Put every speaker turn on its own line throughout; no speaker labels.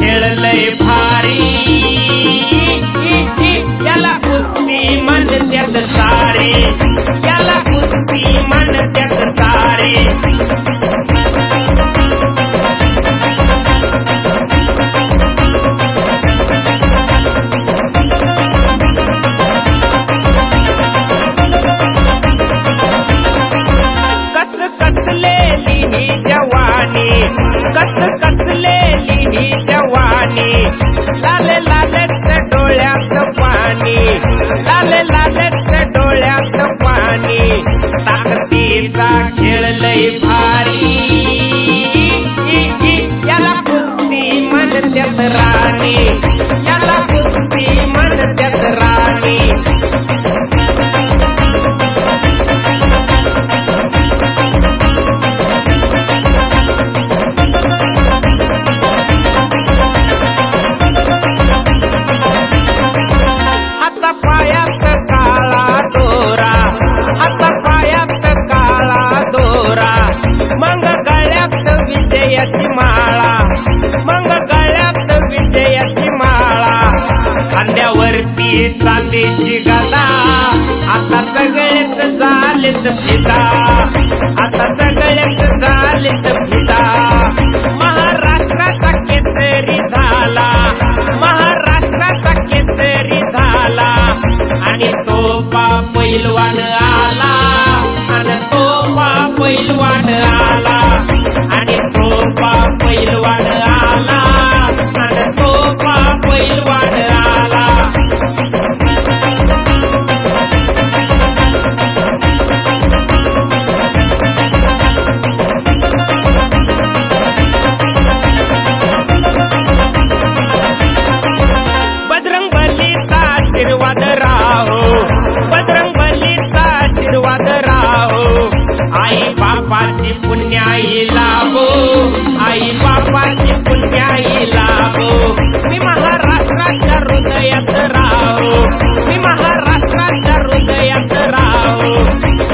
खेळ लय भारी याला कुस्ती म्हणतात सारे याला कुस्ती म्हणतात सारे खेळ लय भारी याला कुस्ती म्हणतात राणी याला कुस्ती म्हणतात राणी हाता पायात काळा दोरा हाता पायात मंग गळ्यात विजयाची माळा मंग गळ्यात विजयाची माळा खांद्यावरती चांदीची गदा आता सगळेच झालेत फिदा आता सगळेच झालेत फिदा महाराष्ट्राचा केसरी झाला महाराष्ट्राचा केसरी झाला आणि तो पैलवान आला आणि तो पैलवान आला आणि तो पैलवान आला आणि तो पैलवान आला बजरंगबलीचा आशीर्वाद राहो बजरंगबलीचा आशीर्वाद राहो आई बापाची पुण्याई लाभो आई बापाची पुण्याई लाभो मी महाराष्ट्राच्या हृदयात राहो मी महाराष्ट्राच्या हृदयात राहो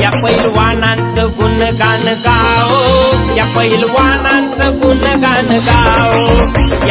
या पैलवानांचं गुणगान गाओ या पैलवानांचं गुणगान गाओ